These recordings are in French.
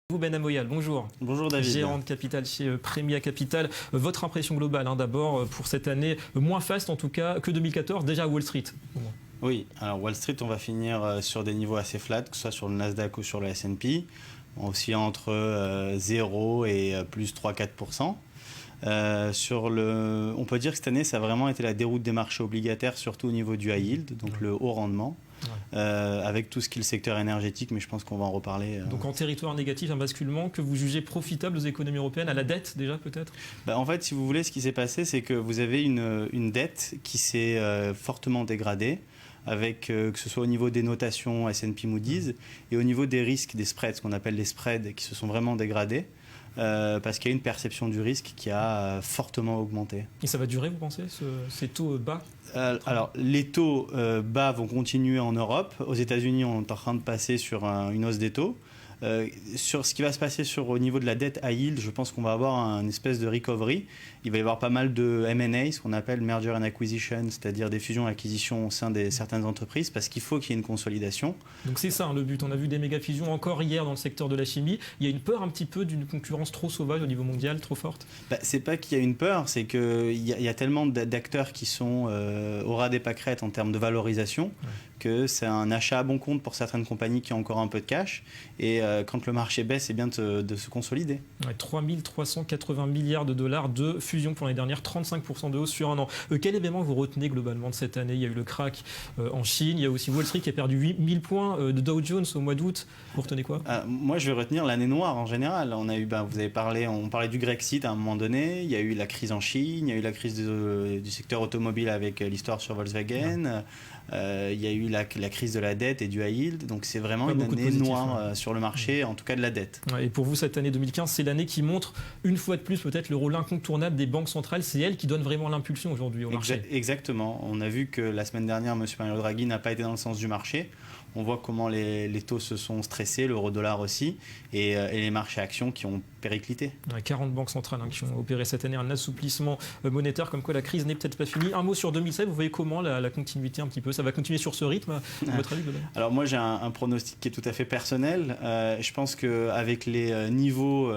Vous Ben Amoyal, bonjour. Bonjour David. Gérant de Capital chez Premia Capital. Votre impression globale d'abord pour cette année moins faste en tout cas que 2014, déjà à Wall Street. Oui, alors Wall Street, on va finir sur des niveaux assez flats, que ce soit sur le Nasdaq ou sur le S&P, aussi entre 0 et plus 3-4%. On peut dire que cette année, ça a vraiment été la déroute des marchés obligataires, surtout au niveau du high yield, donc le haut rendement. Avec tout ce qui est le secteur énergétique, mais je pense qu'on va en reparler. Donc en territoire négatif, un basculement que vous jugez profitable aux économies européennes, à la dette déjà peut-être? En fait, si vous voulez, ce qui s'est passé, c'est que vous avez une dette qui s'est fortement dégradée, avec que ce soit au niveau des notations S&P Moody's et au niveau des risques, des spreads, ce qu'on appelle les spreads, qui se sont vraiment dégradés. Parce qu'il y a une perception du risque qui a fortement augmenté. Et ça va durer, vous pensez, ces taux bas? Alors, les taux bas vont continuer en Europe. Aux États-Unis, on est en train de passer sur une hausse des taux. Sur ce qui va se passer au niveau de la dette high yield, je pense qu'on va avoir une espèce de recovery. Il va y avoir pas mal de M&A, ce qu'on appelle merger and acquisition, c'est-à-dire des fusions et acquisitions au sein de certaines entreprises, parce qu'il faut qu'il y ait une consolidation. Donc c'est ça le but. On a vu des méga fusions encore hier dans le secteur de la chimie. Il y a une peur un petit peu d'une concurrence trop sauvage au niveau mondial, trop forte? C'est pas qu'il y a une peur, c'est qu'il y a tellement d'acteurs qui sont au ras des pâquerettes en termes de valorisation, que c'est un achat à bon compte pour certaines compagnies qui ont encore un peu de cash. Et quand le marché baisse, c'est bien de se consolider. 3 380 milliards de dollars de fusion pour l'année dernière, 35% de hausse sur un an. Quel événement vous retenez globalement de cette année? Il y a eu le crack en Chine, il y a aussi Wall Street qui a perdu 8000 points de Dow Jones au mois d'août. Vous retenez quoi? Moi, je vais retenir l'année noire en général. On parlait du Grexit à un moment donné, il y a eu la crise en Chine, il y a eu la crise du secteur automobile avec l'histoire sur Volkswagen, il y a eu la crise de la dette et du high yield. Donc c'est vraiment une année noire sur le marché, en tout cas de la dette. Et pour vous, cette année 2015, c'est l'année qui montre une fois de plus peut-être le rôle incontournable des banques centrales. C'est elles qui donnent vraiment l'impulsion aujourd'hui au marché. Exactement. On a vu que la semaine dernière, M. Mario Draghi n'a pas été dans le sens du marché. On voit comment les taux se sont stressés, l'euro-dollar aussi, et les marchés actions qui ont périclité. 40 banques centrales qui ont opéré cette année un assouplissement monétaire, comme quoi la crise n'est peut-être pas finie. Un mot sur 2016, vous voyez comment la continuité un petit peu? Ça va continuer sur ce rythme, à votre avis? Alors moi, j'ai un pronostic qui est tout à fait personnel. Je pense qu'avec les niveaux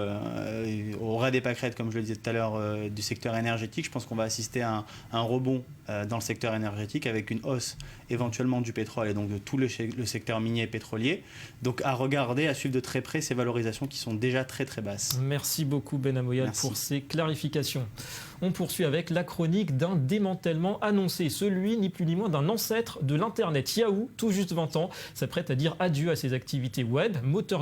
au ras des pâquerettes, comme je le disais tout à l'heure, du secteur énergétique, je pense qu'on va assister à un rebond dans le secteur énergétique avec une hausse éventuellement du pétrole et donc de tout le secteur minier et pétrolier. Donc à regarder, à suivre de très près ces valorisations qui sont déjà très très basses. Merci beaucoup Ben Amoyal pour ces clarifications. On poursuit avec la chronique d'un démantèlement annoncé, celui ni plus ni moins d'un ancêtre de l'Internet. Yahoo, tout juste 20 ans, s'apprête à dire adieu à ses activités web, moteur